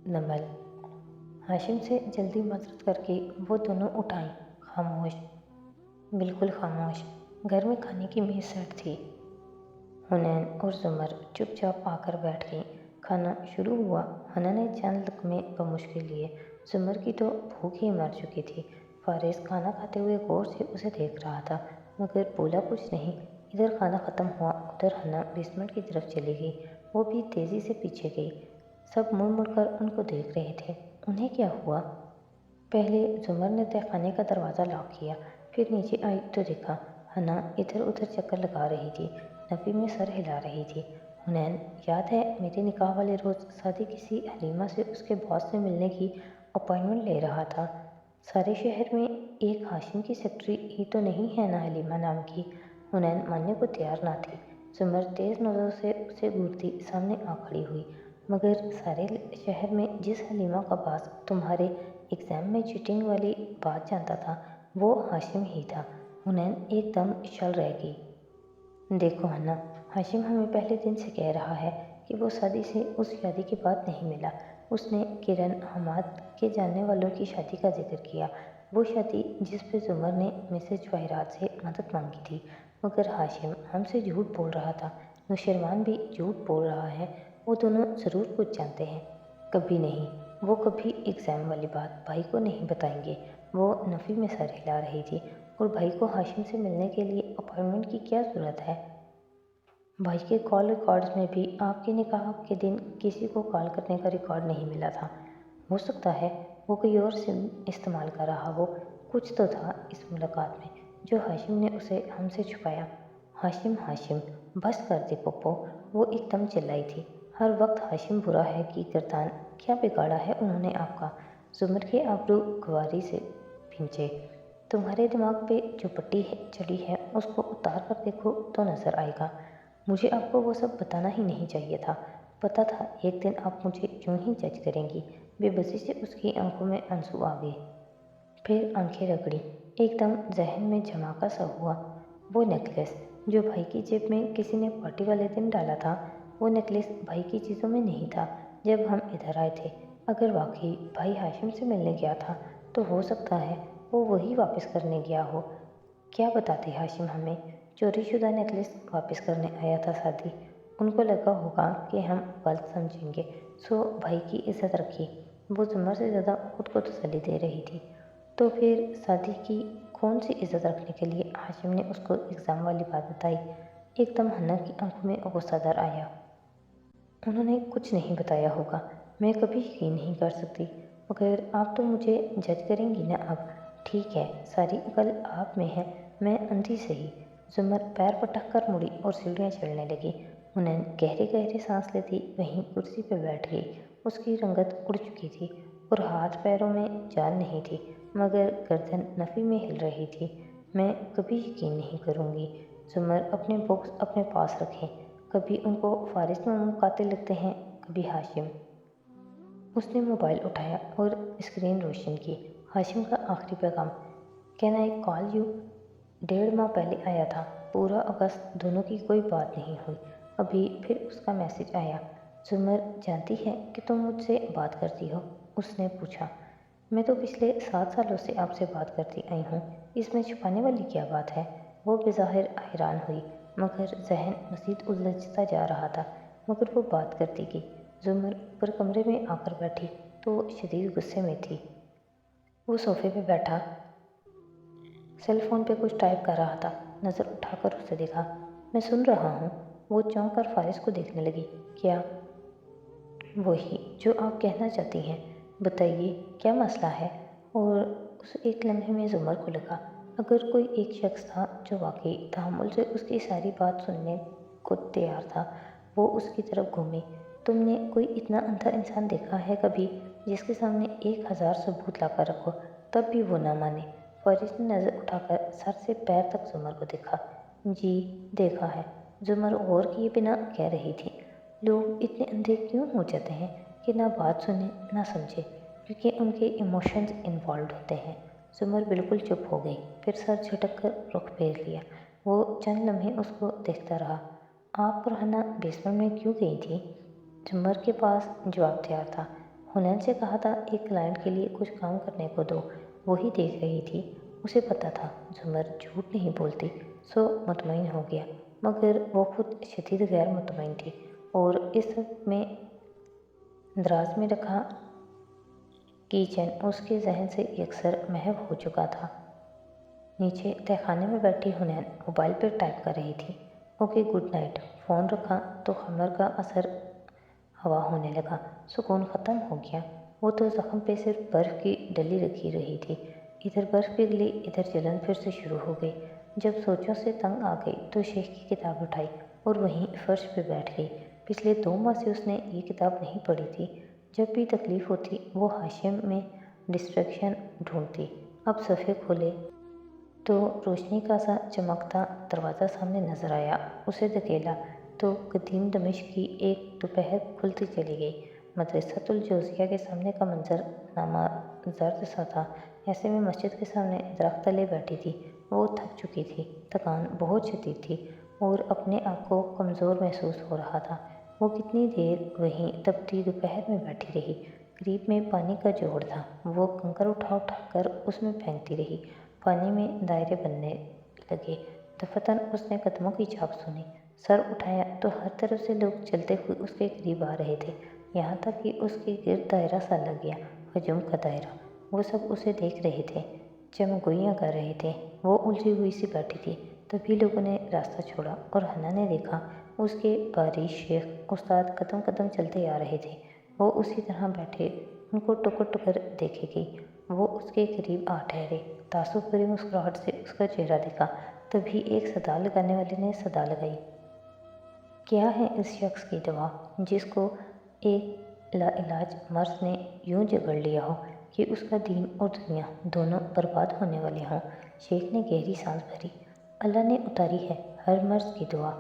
नमल। हाशिम से जल्दी मदद करके वो दोनों उठाई। खामोश, बिल्कुल खामोश। घर में खाने की मेज़ सेट थी। हुनैन और ज़ुमर चुपचाप आकर बैठ गईं। खाना शुरू हुआ। हना ने चंद लक़्मे बमुश्किल लिए। ज़ुमर की तो भूख ही मर चुकी थी। फारिस खाना खाते हुए गौर से उसे देख रहा था, मगर बोला कुछ नहीं। इधर खाना ख़त्म हुआ, उधर हना बेसमेंट की तरफ चली गई। वो भी तेज़ी से पीछे गई। सब मुड़ मुड़ कर उनको देख रहे थे। उन्हें क्या हुआ? पहले ज़ुमर ने तहखाने का दरवाज़ा लॉक किया, फिर नीचे आई तो देखा हना इधर उधर चक्कर लगा रही थी। नफ़ी में सर हिला रही थी। हुनैन, याद है मेरे निकाह वाले रोज़ सादी किसी हलीमा से उसके बॉस से मिलने की अपॉइंटमेंट ले रहा था। सारे शहर में एक हाशिम की सेक्रेटरी ही तो नहीं है ना हलीमा नाम की। हुनैन मानने को तैयार ना थी। ज़ुमर तेज़ नज़रों से उसे घूरती सामने आ खड़ी हुई। मगर सारे शहर में जिस हलीमा का बॉस तुम्हारे एग्ज़ाम में चीटिंग वाली बात जानता था, वो हाशिम ही था। हुनैन एकदम शल रह गई। देखो हन्ना, हाशिम हमें पहले दिन से कह रहा है कि वो शादी से उस शादी के बाद नहीं मिला। उसने किरण हमाद के जानने वालों की शादी का जिक्र किया, वो शादी जिस पे ज़ुमर ने मिसेज जवाहिरात से मदद मांगी थी। मगर हाशिम हमसे झूठ बोल रहा था, नुशरवान भी झूठ बोल रहा है। वो दोनों ज़रूर कुछ जानते हैं। कभी नहीं, वो कभी एग्ज़ाम वाली बात भाई को नहीं बताएंगे। वो नफ़ी में सर हिला रही थी। और भाई को हाशिम से मिलने के लिए अपॉइंटमेंट की क्या ज़रूरत है? भाई के कॉल रिकॉर्ड्स में भी आपके निकाह के दिन किसी को कॉल करने का रिकॉर्ड नहीं मिला था। हो सकता है वो कोई और सिम इस्तेमाल कर रहा हो। कुछ तो था इस मुलाकात में जो हाशिम ने उसे हमसे छुपाया। हाशिम हाशिम, बस कर दे पप्पो, वो एकदम चिल्लाई थी। हर वक्त हाशिम बुरा है कि गर्दान, क्या बिगाड़ा है उन्होंने आपका? ज़ुमर के आबरू गवारी से भिंचे। तुम्हारे दिमाग पे जो पट्टी चढ़ी है उसको उतार कर देखो तो नज़र आएगा। मुझे आपको वो सब बताना ही नहीं चाहिए था। पता था एक दिन आप मुझे यूं ही जज करेंगी। बेबसी से उसकी आंखों में आंसू आ गए। फिर आंखें रगड़ी। एकदम जहन में झमाका सा हुआ। वो नेकलेस जो भाई की जेब में किसी ने पार्टी वाले दिन डाला था, वो नेकलेस भाई की चीज़ों में नहीं था जब हम इधर आए थे। अगर वाकई भाई हाशिम से मिलने गया था तो हो सकता है वो वही वापस करने गया हो। क्या बताते हाशिम हमें? चोरीशुदा नेकलेस वापस करने आया था शादी। उनको लगा होगा कि हम गलत समझेंगे, सो भाई की इज्जत रखी। वो ज़ुमर से ज़्यादा खुद को तसल्ली दे रही थी। तो फिर शादी की कौन सी इज्जत रखने के लिए हाशिम ने उसको एग्ज़ाम वाली बात बताई? एकदम हन्ना की आंखों में गुस्सा दर आया। उन्होंने कुछ नहीं बताया होगा, मैं कभी यकीन नहीं कर सकती। मगर आप तो मुझे जज करेंगी ना अब? ठीक है, सारी अकल आप में है, मैं अंधी सही। ज़ुमर पैर पटक कर मुड़ी और सीढ़ियाँ चढ़ने लगी। हुनैन गहरे गहरे सांस लेती वहीं कुर्सी पर बैठ गई। उसकी रंगत उड़ चुकी थी और हाथ पैरों में जान नहीं थी, मगर गर्दन नफ़ी में हिल रही थी। मैं कभी यकीन नहीं करूँगी। ज़ुमर अपने बुक्स अपने पास रखें। कभी उनको फारिस मामू कातिल लगते हैं, कभी हाशिम। उसने मोबाइल उठाया और स्क्रीन रोशन की। हाशिम का आखिरी पैगाम, कैन आई कॉल यू? 1.5 माह पहले आया था। पूरा अगस्त दोनों की कोई बात नहीं हुई। अभी फिर उसका मैसेज आया। ज़ुमर जानती है कि तुम मुझसे बात करती हो? उसने पूछा। मैं तो पिछले 7 सालों से आपसे बात करती आई हूँ, इसमें छुपाने वाली क्या बात है? वो बेज़ाहिर हैरान हुई, मगर जहन मज़ीद उलझता जा रहा था। मगर वो बात करती गई। ज़ुमर ऊपर कमरे में आकर बैठी तो शदीद गुस्से में थी। वो सोफे पे बैठा सेल फोन पे कुछ टाइप कर रहा था। नज़र उठाकर उसे देखा। मैं सुन रहा हूँ। वो चौंक कर फारिस को देखने लगी। क्या? वही जो आप कहना चाहती हैं, बताइए क्या मसला है? और उस एक लम्हे में ज़ुमर को लगा, अगर कोई एक शख्स था जो वाकई तहम्मुल से उसकी सारी बात सुनने को तैयार था, वो उसकी तरफ घूमी। तुमने कोई इतना अंधा इंसान देखा है कभी, जिसके सामने 1000 सबूत ला कर रखो तब भी वो ना माने? फरिस ने नज़र उठाकर सर से पैर तक ज़ुमर को देखा। जी, देखा है, ज़ुमर गौर किए बिना कह रही थी। लोग इतने अंधे क्यों हो जाते हैं कि ना बात सुने ना समझे, क्योंकि उनके इमोशंस इन्वॉल्व होते हैं। ज़ुमर बिल्कुल चुप हो गई, फिर सर झटक कर रुख फेर लिया। वो चंद लम्हे उसको देखता रहा। आप और हना बेसमेंट में क्यों गई थी? ज़ुमर के पास जवाब तैयार था, हुनैन से कहा था एक क्लाइंट के लिए कुछ काम करने को दो, वही देख रही थी। उसे पता था जुमर झूठ नहीं बोलती, सो मुतमईन हो गया, मगर वो खुद शदीद गैर मुतमईन थी और इस में दराज में रखा किचन उसके जहन से यकसर महव हो चुका था। नीचे तहखाने में बैठी हुनैन मोबाइल पर टाइप कर रही थी। Okay good night. फ़ोन रखा तो खमर का असर हवा होने लगा। सुकून ख़त्म हो गया। वो तो ज़ख्म पे सिर्फ बर्फ़ की डली रखी रही थी। इधर बर्फ़ पिघली, इधर जलन फिर से शुरू हो गई। जब सोचों से तंग आ गई तो शेख की किताब उठाई और वहीं फर्श पे बैठ गई। पिछले 2 माह से उसने ये किताब नहीं पढ़ी थी। जब भी तकलीफ़ होती वो हाशिम में डिस्ट्रैक्शन ढूंढती। अब सफ़े खोले तो रोशनी का सा चमकता दरवाज़ा सामने नजर आया। उसे धकेला तो कदीम दमिश्क की एक दोपहर खुलती चली गई। मदरसतुल जोज़िया के सामने का मंजर नामजद सा था। ऐसे में मस्जिद के सामने दरख्त तले बैठी थी। वो थक चुकी थी, थकान बहुत शदीद थी और अपने आप को कमज़ोर महसूस हो रहा था। वो कितनी देर वहीं तपती दोपहर में बैठी रही। करीब में पानी का जोड़ था। वो कंकड़ उठा उठा कर उसमें फेंकती रही। पानी में दायरे बनने लगे। दफतन उसने कदमों की छाप सुनी। सर उठाया तो हर तरफ से लोग चलते हुए उसके करीब आ रहे थे, यहाँ तक कि उसके गिर्द दायरा सा लग गया, हजूम का दायरा। वो सब उसे देख रहे थे, चमगोइयाँ कर रहे थे। वो उलझी हुई सी बैठी थी। तभी लोगों ने रास्ता छोड़ा और हन्ना ने देखा उसके बारिश शेख उस्ताद कदम कदम चलते आ रहे थे। वो उसी तरह बैठे उनको टुकर टुकर देखेगी। वो उसके करीब आ ठहरे। तासुब भरी मुस्कुराहट से उसका चेहरा दिखा। तभी एक सदा लगाने वाले ने सदा लगाई। क्या है इस शख्स की दवा जिसको एक लाइलाज मर्ज ने यूं जकड़ लिया हो कि उसका दीन और दुनिया दोनों बर्बाद होने वाले हों। शेख ने गहरी सांस भरी। अल्लाह ने उतारी है हर मर्ज की दुआ।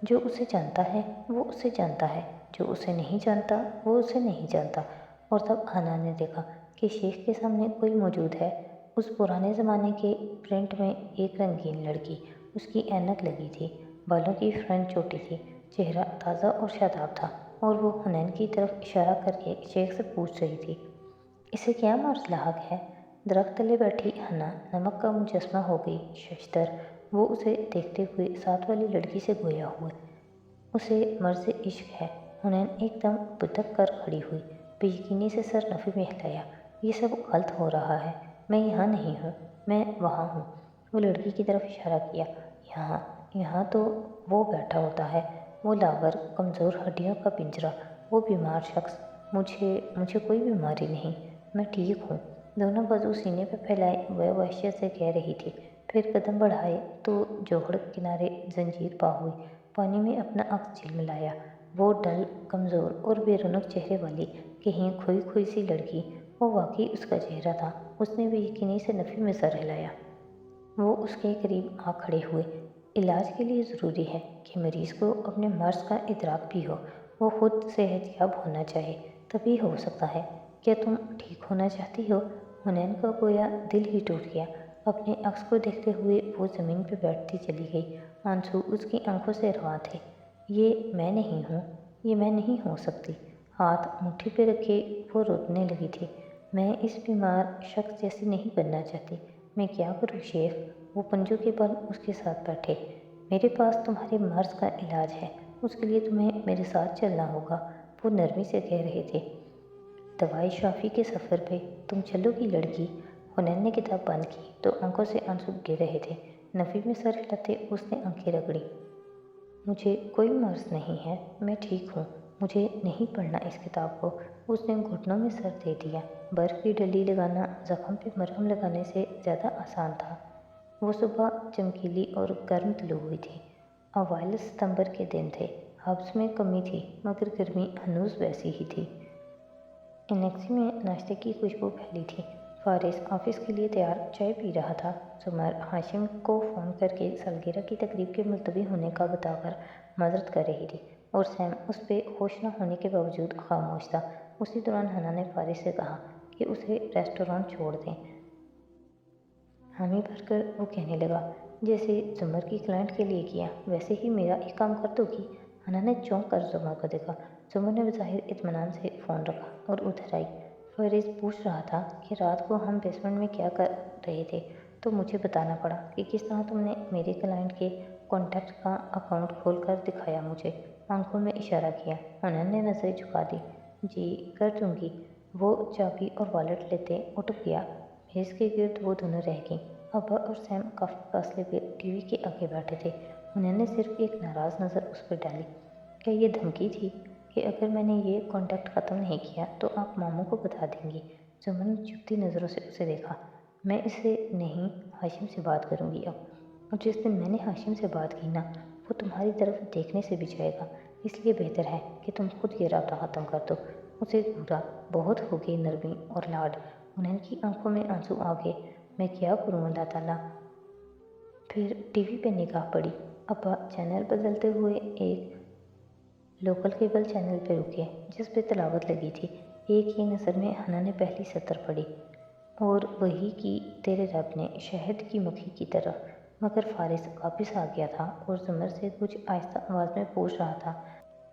जो उसे जानता है वो उसे जानता है, जो उसे नहीं जानता वो उसे नहीं जानता। और तब हन्ना ने देखा कि शेख के सामने कोई मौजूद है। उस पुराने ज़माने के प्रिंट में एक रंगीन लड़की। उसकी ऐनक लगी थी, बालों की फ्रंट चोटी थी, चेहरा ताज़ा और शादाब था और वो हुनैन की तरफ इशारा करके शेख से पूछ रही थी, इसे क्या मर्ज लाहक है? दरख्त तले बैठी हन्ना नमक का मुजस्मा हो गई शशतर। वो उसे देखते हुए साथ वाली लड़की से गोया हुए। उसे मर्ज़ इश्क है। हुनैन एकदम बुदक कर खड़ी हुई, बेयकीनी से सर नफ़ी में हिलाया। ये सब गलत हो रहा है। मैं यहाँ नहीं हूँ, मैं वहाँ हूँ। वो लड़की की तरफ इशारा किया। यहाँ यहाँ तो वो बैठा होता है, वो लावर कमज़ोर हड्डियों का पिंजरा, वो बीमार शख्स। मुझे मुझे कोई बीमारी नहीं, मैं ठीक हूँ। दोनों बाजू सीने पर फैलाए वह वहशियत से कह रही थी। फिर कदम बढ़ाए तो जोहड़ किनारे जंजीर पा हुई। पानी में अपना अक्स झिलमिलाया। वो डल, कमज़ोर और बेरौनक चेहरे वाली कहीं खोई खोई सी लड़की, वो वाकई उसका चेहरा था। उसने बेयकीनी से नफ़ी में सर हिलाया। वो उसके करीब आ खड़े हुए। इलाज के लिए ज़रूरी है कि मरीज़ को अपने मर्ज़ का इदराक भी हो। वो खुद सेहतयाब होना चाहे, तभी हो सकता है। क्या तुम ठीक होना चाहती हो? हुनैन का गोया दिल ही टूट गया। अपने अक्स को देखते हुए वो ज़मीन पर बैठती चली गई। आंसू उसकी आंखों से रवां थे। ये मैं नहीं हूँ, ये मैं नहीं हो सकती। हाथ मुट्ठी पे रखे वो रोने लगी थी। मैं इस बीमार शख्स जैसी नहीं बनना चाहती। मैं क्या करूँ शेख? वो पंजों के बल उसके साथ बैठे। मेरे पास तुम्हारे मर्ज़ का इलाज है, उसके लिए तुम्हें मेरे साथ चलना होगा, वो नरमी से कह रहे थे। दवाई शाफी के सफ़र पे तुम चलोगी लड़की? हुनैन ने किताब बंद की तो आंखों से आंसू गिर रहे थे। नफ़ी में सर हिलाते उसने आंखें रगड़ी। मुझे कोई मर्ज़ नहीं है, मैं ठीक हूँ, मुझे नहीं पढ़ना इस किताब को। उसने घुटनों में सर दे दिया। बर्फ़ की डली लगाना ज़ख्म पे मरहम लगाने से ज़्यादा आसान था। वो सुबह चमकीली और गर्म तलू हुई थी। अवाइल सितंबर के दिन थे। हब्स में कमी थी मगर गर्मी हनूज़ वैसी ही थी। एनेक्सी में नाश्ते की खुशबू फैली थी। फारिस ऑफिस के लिए तैयार चाय पी रहा था। सुमर हाशिम को फ़ोन करके सालगिरह की तकरीब के मुलतवी होने का बताकर माजरत कर रही थी और सैम उस पर खुश न होने के बावजूद खामोश था। उसी दौरान हन्ना ने फारिस से कहा कि उसे रेस्टोरेंट छोड़ दें। हामी भरकर वो कहने लगा, जैसे जुमर की क्लाइंट के लिए किया वैसे ही मेरा एक काम कर दोगी? हन्ना ने चौंक कर जुमर को देखा। जुम्मन ने बज़ाहिर इत्मीनान से फ़ोन रखा और उधर आई। फ़रीज़ पूछ रहा था कि रात को हम बेसमेंट में क्या कर रहे थे, तो मुझे बताना पड़ा कि किस तरह तुमने मेरे क्लाइंट के कॉन्टैक्ट का अकाउंट खोल कर दिखाया। मुझे आंखों में इशारा किया। उन्होंने नज़रें झुका दी। जी कर दूँगी। वो चाबी और वॉलेट लेते उठ गया। मेज़ के गिर्द वो दोनों रह गईं। अब्बा और सैम काफ़ी फासले पे टीवी के आगे बैठे थे। उन्होंने सिर्फ एक नाराज़ नज़र उस पर डाली। क्या ये धमकी थी कि अगर मैंने ये कॉन्टैक्ट ख़त्म नहीं किया तो आप मामू को बता देंगी? जुम्मन ने चुभती नज़रों से उसे देखा। मैं इससे नहीं, हाशिम से बात करूँगी अब। और जिस दिन मैंने हाशिम से बात की ना, वो तुम्हारी तरफ देखने से भी जाएगा। इसलिए बेहतर है कि तुम खुद ये रब्ता ख़त्म कर दो। उसे घूरा। बहुत हो गई नरमी और लाड। उनकी आंखों में आंसू आ गए। मैं क्या करूँ अल्लाह ताला। फिर टीवी पे निगाह पड़ी। अब्बा चैनल बदलते हुए एक लोकल केबल चैनल पे रुके जिस पे तिलावत लगी थी। एक ही नज़र में हना ने पहली सतर पढ़ी और वही की तेरे रब ने शहद की मक्खी की तरह। मगर फारिस वापस आ गया था और जुमर से कुछ आहिस्ता आवाज़ में पूछ रहा था।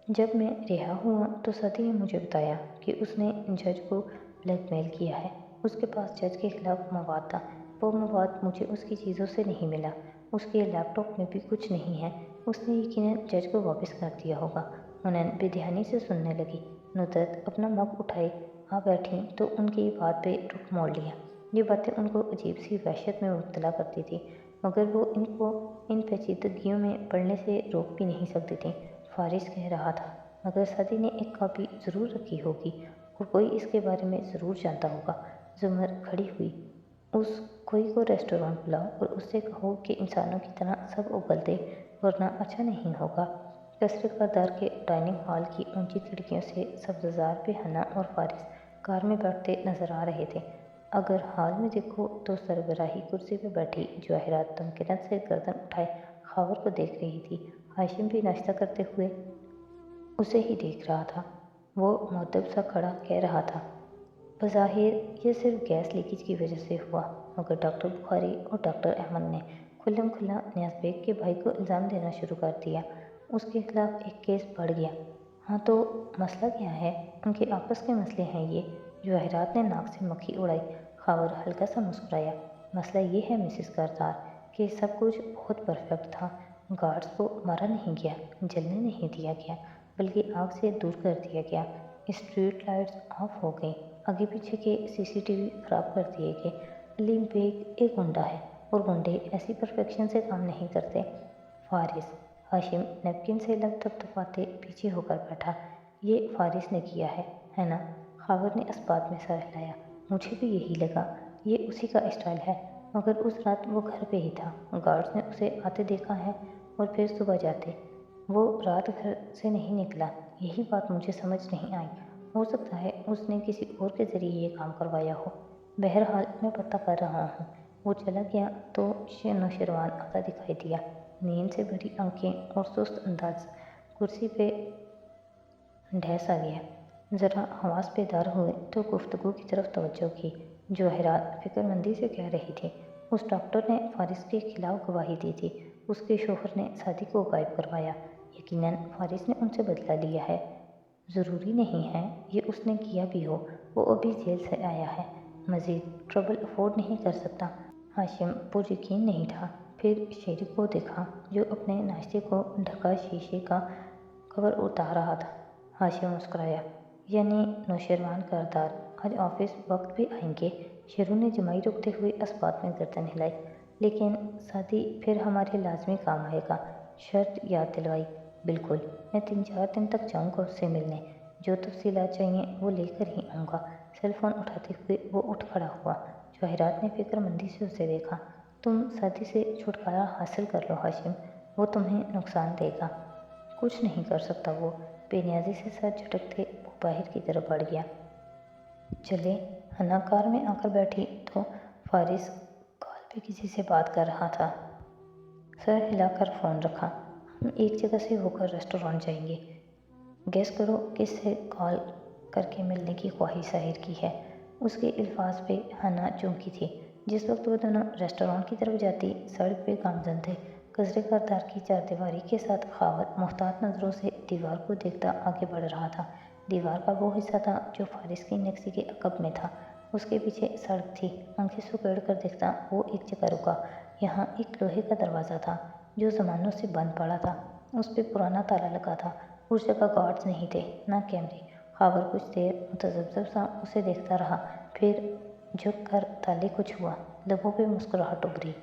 जब मैं रिहा हुआ तो सती ने मुझे बताया कि उसने जज को ब्लैकमेल किया है। उसके पास जज के खिलाफ मवाद था। वो मवाद मुझे उसकी चीज़ों से नहीं मिला। उसके लैपटॉप में भी कुछ नहीं है। उसने यकीनन जज को वापस कर दिया होगा। उन्हें बेध्यानी से सुनने लगी। नुसरत अपना मग उठाए आ बैठी तो उनकी बात पे रुख मोड़ लिया। ये बातें उनको अजीब सी वहशत में मुब्तला करती थी, मगर वो इनको इन पेचीदगियों में पढ़ने से रोक भी नहीं सकती थी। फारिस कह रहा था, मगर सदी ने एक कॉपी ज़रूर रखी होगी और कोई इसके बारे में ज़रूर जानता होगा। जुमर खड़ी हुई। उस कोई को रेस्टोरेंट बुलाओ और उससे कहो कि इंसानों की तरह सब उगल दे, वरना अच्छा नहीं होगा। कसरे करदार के डाइनिंग हॉल की ऊंची खिड़कियों से सब्ज़ार पे हना और फारिस कार में बैठते नजर आ रहे थे। अगर हॉल में देखो तो सरबराही कुर्सी पर बैठी जवाहिरात तमकिनत से गर्दन उठाए खावर को देख रही थी। हाशिम भी नाश्ता करते हुए उसे ही देख रहा था। वो मुअद्दब सा खड़ा कह रहा था, बज़ाहिर ये सिर्फ गैस लीकेज की वजह से हुआ, मगर डॉक्टर बुखारी और डॉक्टर अहमद ने खुल्लम खुल्ला नियाज़ बेग के भाई को इल्ज़ाम देना शुरू कर दिया। उसके खिलाफ एक केस बढ़ गया। हाँ तो मसला क्या है? उनके आपस के मसले हैं ये। जवाहिरात ने नाक से मक्खी उड़ाई। खावर हल्का सा मुस्कुराया। मसला ये है मिसेस करतार कि सब कुछ बहुत परफेक्ट था। गार्ड्स को मारा नहीं गया, जलने नहीं दिया गया, बल्कि आग से दूर कर दिया गया। स्ट्रीट लाइट्स ऑफ हो गई, आगे पीछे के सीसीटीवी खराब कर दिए गए। अलीम बेग एक गुंडा है और गुंडे ऐसी परफेक्शन से काम नहीं करते। फारिस। हाशिम नैपकिन से लब थपथपाते पीछे होकर बैठा। ये फारिस ने किया है ना? खावर ने इस्पात में सर हिलाया। मुझे भी यही लगा, ये उसी का स्टाइल है, मगर उस रात वो घर पे ही था। गार्ड्स ने उसे आते देखा है और फिर सुबह जाते। वो रात घर से नहीं निकला। यही बात मुझे समझ नहीं आई। हो सकता है उसने किसी और के ज़रिए ये काम करवाया हो। बहरहाल मैं पता कर रहा हूँ। वो चला गया तो नौशरवान आता दिखाई दिया। नींद से भरी आंखें और सुस्त अंदाज। कुर्सी पे ढैस आ गया। ज़रा हवास बेदार हुए तो गुफ्तगू की तरफ तवज्जो की। जवाहिरात फिक्रमंदी से कह रही थी, उस डॉक्टर ने फारिस के खिलाफ गवाही दी थी। उसके शोहर ने शादी को गायब करवाया। यकीनन फारिस ने उनसे बदला लिया है। ज़रूरी नहीं है ये उसने किया भी हो। वो अभी जेल से आया है, मज़ीद ट्रबल अफोर्ड नहीं कर सकता। हाशिम पुरयकीन नहीं था। फिर शेरी को देखा जो अपने नाश्ते को ढका शीशे का कवर उतार रहा था। हाशिम मुस्कुराया। यानी नौशरवान करदार आज ऑफिस वक्त पे आएंगे? शेरू ने जमाई रुकते हुए इस्पात में गर्दन हिलाई। लेकिन शादी फिर हमारे लाजमी काम आएगा। शर्त याद दिलवाई। बिल्कुल, मैं 3-4 दिन तक जाऊंगा उससे मिलने। जो तफसीलात चाहिए वो लेकर ही आऊँगा। सेल फोन उठाते हुए वो उठ खड़ा हुआ। जवाहिरात ने फिक्रमंदी से उसे देखा। तुम शादी से छुटकारा हासिल कर लो हाशिम, वो तुम्हें नुकसान देगा। कुछ नहीं कर सकता वो। बेनियाजी से सर झटकते वो बाहर की तरफ बढ़ गया। चले। हना कार में आकर बैठी तो फारिस कॉल पे किसी से बात कर रहा था। सर हिलाकर फ़ोन रखा। हम एक जगह से होकर रेस्टोरेंट जाएंगे। गेस करो किससे कॉल करके मिलने की ख्वाहिश जाहिर की है। उसके अल्फाज पे हना चौंकी थी। जिस वक्त वो दोनों रेस्टोरेंट की तरफ जाती, सड़क पे गामजन थे। कचरे करदार की चारदीवारी के साथ खावत मुहतात नज़रों से दीवार को देखता आगे बढ़ रहा था। दीवार का वो हिस्सा था जो फारिस की नक्शी के अकब में था। उसके पीछे सड़क थी। आंखें सुकेड़ कर देखता वो एक जगह रुका। यहाँ एक लोहे का दरवाज़ा था जो ज़मानों से बंद पड़ा था। उस पर पुराना ताला लगा था। उस जगह गार्ड्स नहीं थे, ना कैमरे। खबर कुछ देर मुतज़ब्ज़ब सा उसे देखता रहा, फिर झुक कर ताले को छुआ। लबों पे मुस्कुराहट उभरी।